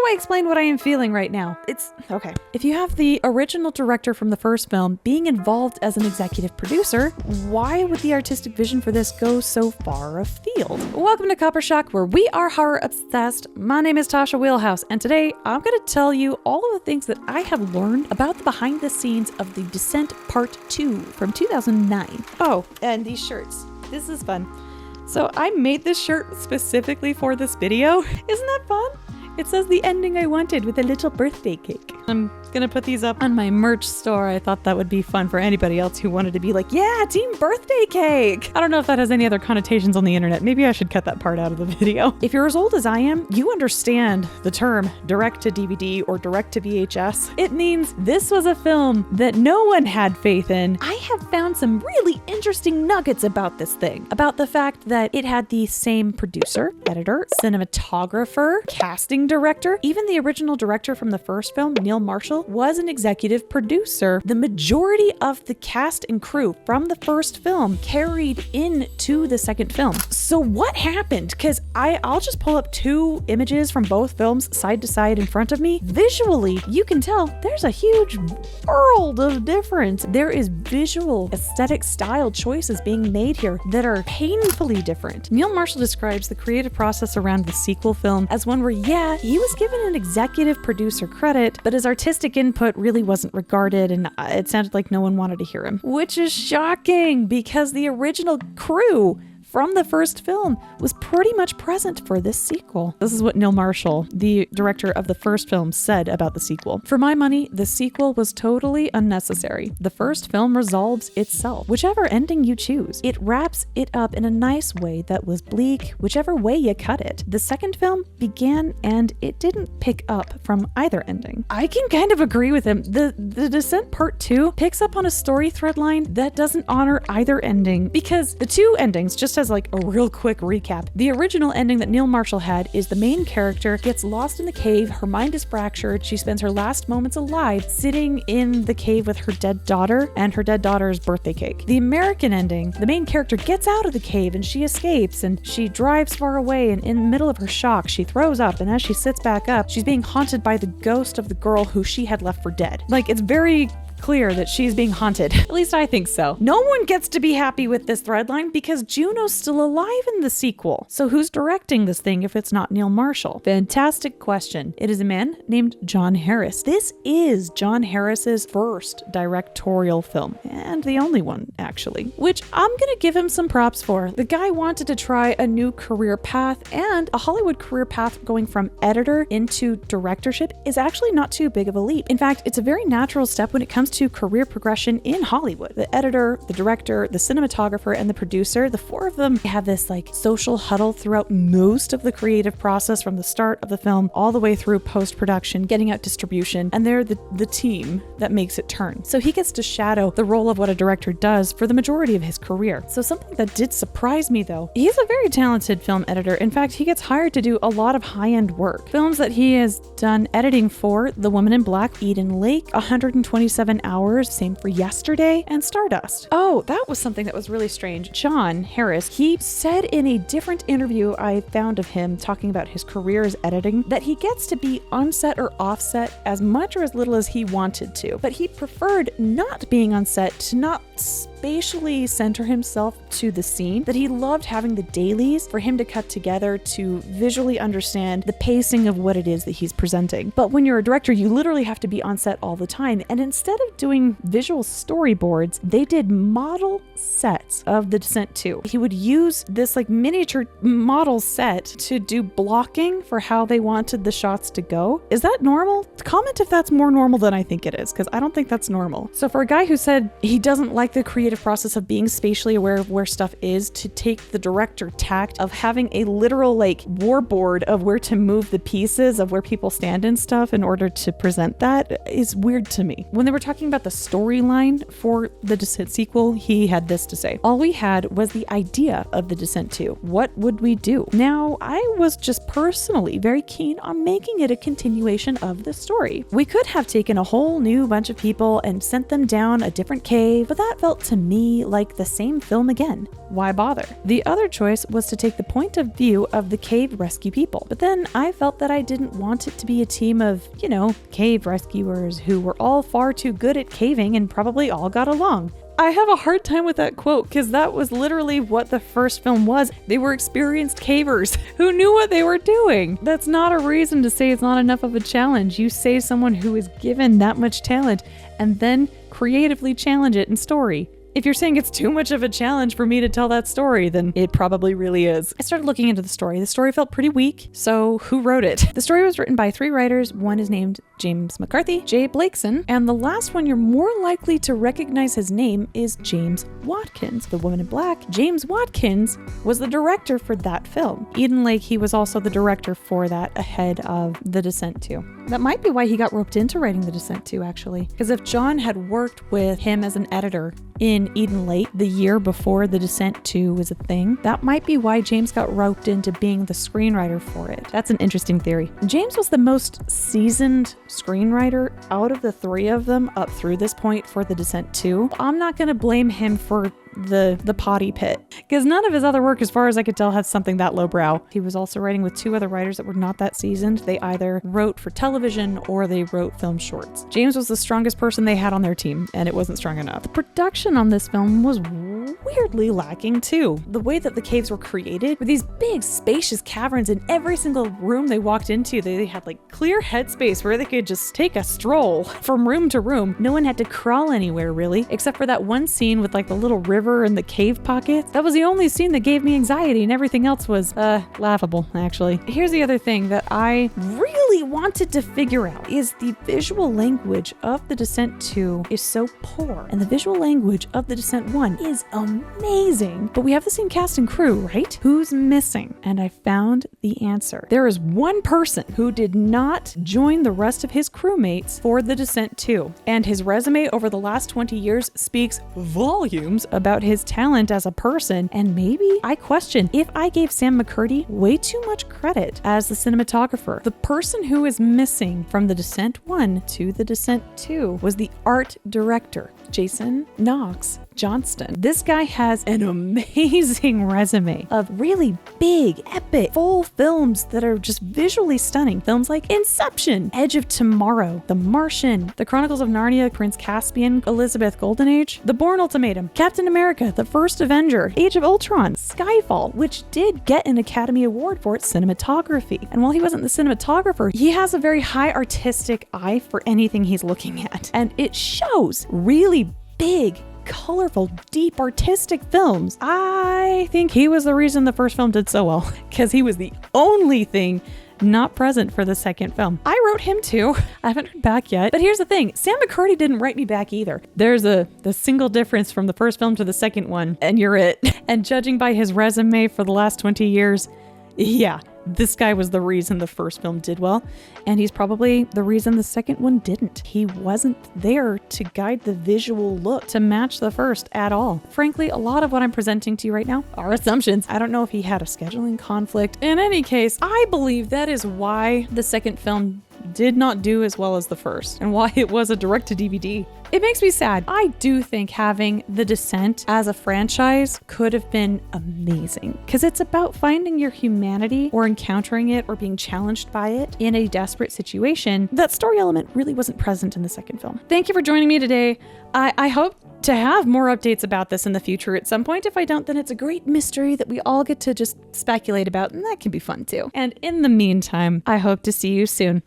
I explain what I am feeling right now? It's okay. If you have the original director from the first film being involved as an executive producer, why would the artistic vision for this go so far afield? Welcome to Copper Shock, where we are horror obsessed. My name is Tasha Wheelhouse, and today I'm going to tell you all of the things that I have learned about the behind the scenes of The Descent Part 2 from 2009. Oh, and these shirts. This is fun. So I made this shirt specifically for this video. Isn't that fun? It says the ending I wanted with a little birthday cake. I'm gonna put these up on my merch store. I thought that would be fun for anybody else who wanted to be like, yeah, team birthday cake. I don't know if that has any other connotations on the internet. Maybe I should cut that part out of the video. If you're as old as I am, you understand the term direct to DVD or direct to VHS. It means this was a film that no one had faith in. I have found some really interesting nuggets about this thing. About the fact that it had the same producer, editor, cinematographer, casting director. Even the original director from the first film, Neil Marshall, was an executive producer. The majority of the cast and crew from the first film carried into the second film. So what happened? Because I'll just pull up two images from both films side to side in front of me. Visually, you can tell there's a huge world of difference. There is visual, aesthetic style choices being made here that are painfully different. Neil Marshall describes the creative process around the sequel film as one where, yeah, he was given an executive producer credit, but his artistic input really wasn't regarded, and it sounded like no one wanted to hear him. Which is shocking, because the original crew from the first film was pretty much present for this sequel. This is what Neil Marshall, the director of the first film, said about the sequel. For my money, the sequel was totally unnecessary. The first film resolves itself, whichever ending you choose. It wraps it up in a nice way that was bleak, whichever way you cut it. The second film began and it didn't pick up from either ending. I can kind of agree with him. The Descent Part 2 picks up on a story thread line that doesn't honor either ending, because the two endings, just as like a real quick recap. The original ending that Neil Marshall had is the main character gets lost in the cave, her mind is fractured, she spends her last moments alive sitting in the cave with her dead daughter and her dead daughter's birthday cake. The American ending, the main character gets out of the cave and she escapes and she drives far away, and in the middle of her shock, she throws up, and as she sits back up, she's being haunted by the ghost of the girl who she had left for dead. Like, it's very clear that she's being haunted. At least I think so. No one gets to be happy with this threadline because Juno's still alive in the sequel. So who's directing this thing if it's not Neil Marshall? Fantastic question. It is a man named John Harris. This is John Harris's first directorial film, and the only one, actually, which I'm gonna give him some props for. The guy wanted to try a new career path, and a Hollywood career path going from editor into directorship is actually not too big of a leap. In fact, it's a very natural step when it comes to career progression in Hollywood. The editor, the director, the cinematographer, and the producer, the four of them have this like social huddle throughout most of the creative process, from the start of the film all the way through post-production, getting out distribution, and they're the team that makes it turn. So he gets to shadow the role of what a director does for the majority of his career. So something that did surprise me, though, he's a very talented film editor. In fact, he gets hired to do a lot of high-end work. Films that he has done editing for: The Woman in Black, Eden Lake, 127 Hours, same for Yesterday, and Stardust. Oh, that was something that was really strange. John Harris, he said in a different interview I found of him talking about his career as editing that he gets to be on set or off set as much or as little as he wanted to, but he preferred not being on set to not spatially center himself to the scene, that he loved having the dailies for him to cut together to visually understand the pacing of what it is that he's presenting. But when you're a director, you literally have to be on set all the time, and instead of doing visual storyboards, they did model sets of The Descent 2. He would use this like miniature model set to do blocking for how they wanted the shots to go. Is that normal? Comment if that's more normal than I think it is, because I don't think that's normal. So for a guy who said he doesn't like the creative process of being spatially aware of where stuff is, to take the director tact of having a literal like warboard of where to move the pieces of where people stand and stuff in order to present that is weird to me. When they were talking about the storyline for the Descent sequel, he had this to say: all we had was the idea of the Descent 2. What would we do? Now, I was just personally very keen on making it a continuation of the story. We could have taken a whole new bunch of people and sent them down a different cave, but that that felt to me like the same film again. Why bother? The other choice was to take the point of view of the cave rescue people, but then I felt that I didn't want it to be a team of, cave rescuers who were all far too good at caving and probably all got along. I have a hard time with that quote because that was literally what the first film was. They were experienced cavers who knew what they were doing. That's not a reason to say it's not enough of a challenge. You say someone who is given that much talent and then creatively challenge it in story. If you're saying it's too much of a challenge for me to tell that story, then it probably really is. I started looking into the story. The story felt pretty weak, so who wrote it? The story was written by 3 writers. One is named James McCarthy, Jay Blakeson, and the last one you're more likely to recognize his name is James Watkins. The Woman in Black, James Watkins, was the director for that film. Eden Lake, he was also the director for that ahead of The Descent 2. That might be why he got roped into writing The Descent 2, actually. Because if John had worked with him as an editor in Eden Lake the year before The Descent 2 was a thing, that might be why James got roped into being the screenwriter for it. That's an interesting theory. James was the most seasoned screenwriter out of the 3 of them up through this point for The Descent 2. I'm not going to blame him for the potty pit, because none of his other work, as far as I could tell, has something that lowbrow. He was also writing with 2 other writers that were not that seasoned. They either wrote for television or they wrote film shorts. James was the strongest person they had on their team, and it wasn't strong enough. The production on this film was weirdly lacking too. The way that the caves were created were these big spacious caverns. In every single room they walked into, they had like clear headspace where they could just take a stroll from room to room. No one had to crawl anywhere really, except for that one scene with like the little river and the cave pockets. That was the only scene that gave me anxiety, and everything else was laughable, actually. Here's the other thing that I really wanted to figure out is the visual language of The Descent 2 is so poor, and the visual language of The Descent 1 is amazing. But we have the same cast and crew, right? Who's missing? And I found the answer. There is one person who did not join the rest of his crewmates for The Descent 2, and his resume over the last 20 years speaks volumes about his talent as a person, and maybe I question if I gave Sam McCurdy way too much credit as the cinematographer. The person who is missing from The Descent 1 to The Descent 2 was the art director, Jason Knox-Johnston. This guy has an amazing resume of really big, epic, full films that are just visually stunning. Films like Inception, Edge of Tomorrow, The Martian, The Chronicles of Narnia, Prince Caspian, Elizabeth Golden Age, The Bourne Ultimatum, Captain America, The First Avenger, Age of Ultron, Skyfall, which did get an Academy Award for its cinematography. And while he wasn't the cinematographer, he has a very high artistic eye for anything he's looking at. And it shows. Really big, colorful, deep, artistic films. I think he was the reason the first film did so well, because he was the only thing not present for the second film. I wrote him too. I haven't heard back yet. But here's the thing. Sam McCurdy didn't write me back either. There's the single difference from the first film to the second one, and you're it. And judging by his resume for the last 20 years, yeah, this guy was the reason the first film did well, and he's probably the reason the second one didn't. He wasn't there to guide the visual look to match the first at all. Frankly, a lot of what I'm presenting to you right now are assumptions. I don't know if he had a scheduling conflict. In any case, I believe that is why the second film did not do as well as the first, and why it was a direct-to-DVD. It makes me sad. I do think having The Descent as a franchise could have been amazing, because it's about finding your humanity or encountering it or being challenged by it in a desperate situation. That story element really wasn't present in the second film. Thank you for joining me today. I hope to have more updates about this in the future at some point. If I don't, then it's a great mystery that we all get to just speculate about, and that can be fun too. And in the meantime, I hope to see you soon.